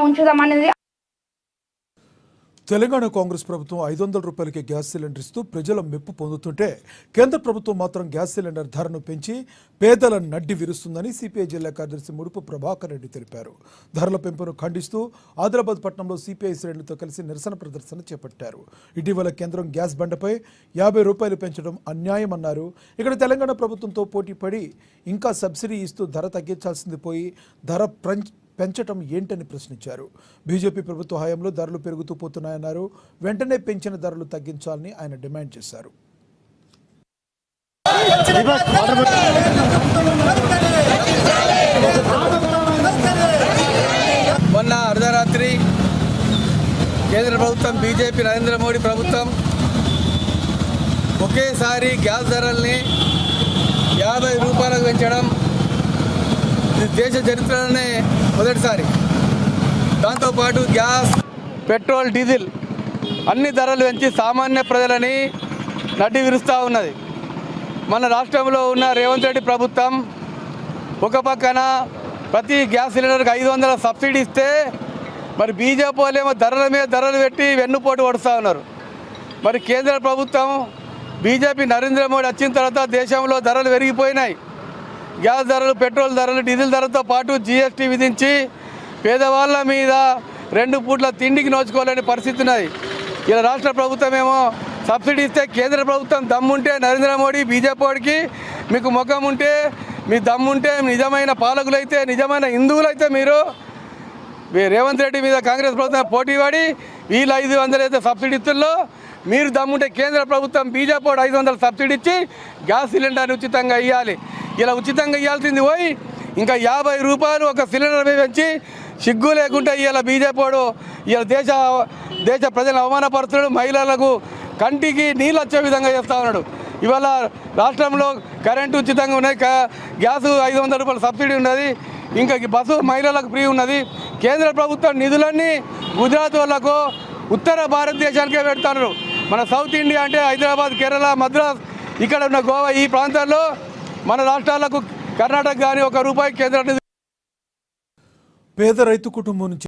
ఉంచుదామా అనేది. తెలంగాణ కాంగ్రెస్ ప్రభుత్వం 500 రూపాయలకి గ్యాస్ సిలిండర్ ఇస్తూ ప్రజల మెప్పు పొందుతుంటే కేంద్ర ప్రభుత్వం మాత్రం గ్యాస్ సిలిండర్ ధరను పెంచి పేదల నడ్డి విరుస్తుందని సిపిఐ జిల్లా కార్యదర్శి ముడుపు ప్రభాకర్ రెడ్డి తెలిపారు. ధరల పెంపును ఖండిస్తూ ఆదిలాబాద్ పట్టణంలో సిపిఐ శ్రేణులతో కలిసి నిరసన ప్రదర్శన చేపట్టారు. ఇటీవల కేంద్రం గ్యాస్ బండపై 50 రూపాయలు పెంచడం అన్యాయమన్నారు. ఇక్కడ తెలంగాణ ప్రభుత్వంతో పోటీ పడి ఇంకా సబ్సిడీ ఇస్తూ ధర తగ్గించాల్సింది పోయి ధర పెంచటం ఏంటని ప్రశ్నించారు. బీజేపీ ప్రభుత్వ హయాంలో ధరలు పెరుగుతూ పోతున్నాయన్నారు. వెంటనే పెంచిన ధరలు తగ్గించాలని ఆయన డిమాండ్ చేశారు. మొన్న అర్ధరాత్రి కేంద్ర ప్రభుత్వం బీజేపీ నరేంద్ర మోడీ ప్రభుత్వం ఒకేసారి గ్యాస్ ధరల్ని 50 రూపాయలకు పెంచడం ఇది దేశ చరిత్రలోనే మొదటిసారి. దాంతోపాటు గ్యాస్, పెట్రోల్, డీజిల్ అన్ని ధరలు పెంచి సామాన్య ప్రజలని నడ్డి విరుస్తూ ఉన్నది. మన రాష్ట్రంలో ఉన్న రేవంత్ రెడ్డి ప్రభుత్వం ఒక పక్కన ప్రతి గ్యాస్ సిలిండర్కి 500 సబ్సిడీ ఇస్తే మరి బీజేపీ వాళ్ళేమో ధరల మీద ధరలు పెట్టి వెన్నుపోటు పడుతూ ఉన్నారు. మరి కేంద్ర ప్రభుత్వం బీజేపీ నరేంద్ర మోడీ వచ్చిన తర్వాత దేశంలో ధరలు పెరిగిపోయినాయి. గ్యాస్ ధరలు, పెట్రోల్ ధరలు, డీజిల్ ధరలతో పాటు జీఎస్టీ విధించి పేదవాళ్ళ మీద 2 పూట్ల తిండికి నోచుకోలేని పరిస్థితి ఉన్నది. ఇలా రాష్ట్ర ప్రభుత్వం ఏమో సబ్సిడీ ఇస్తే కేంద్ర ప్రభుత్వం దమ్ముంటే నరేంద్ర మోడీ బీజేపీ వాడికి మీకు ముఖం ఉంటే, మీ దమ్ముంటే, నిజమైన పాలకులైతే, నిజమైన హిందువులైతే మీరు రేవంత్ రెడ్డి మీద కాంగ్రెస్ ప్రభుత్వం పోటీ పడి వీళ్ళు 500 అయితే సబ్సిడీ ఇస్తుల్లో మీరు దమ్ముంటే కేంద్ర ప్రభుత్వం బీజేపీ వాడు 500 సబ్సిడీ ఇచ్చి గ్యాస్ సిలిండర్ని ఉచితంగా ఇవ్వాలి. ఇలా ఉచితంగా ఇవ్వాల్సింది పోయి ఇంకా 50 రూపాయలు ఒక సిలిండర్ మీద పెంచి సిగ్గు లేకుండా ఇవాళ బీజేపీ వాడు ఇవాళ దేశ ప్రజలను అవమానపరుస్తున్నాడు. మహిళలకు కంటికి నీళ్ళు వచ్చే విధంగా చేస్తూ ఉన్నాడు. ఇవాళ రాష్ట్రంలో కరెంటు ఉచితంగా ఉన్నాయి, గ్యాసు 500 రూపాయల సబ్సిడీ ఉన్నది, ఇంకా బస్సు మహిళలకు ఫ్రీ ఉన్నది. కేంద్ర ప్రభుత్వం నిధులన్నీ గుజరాత్ వాళ్ళకు ఉత్తర భారతదేశానికే పెడతారు. మన సౌత్ ఇండియా అంటే హైదరాబాద్, కేరళ, మద్రాస్, ఇక్కడ ఉన్న గోవా, ఈ ప్రాంతాల్లో మన రాష్ట్రాలకు కర్ణాటక కానీ 1 రూపాయి కేంద్ర పేద రైతు కుటుంబం నుంచి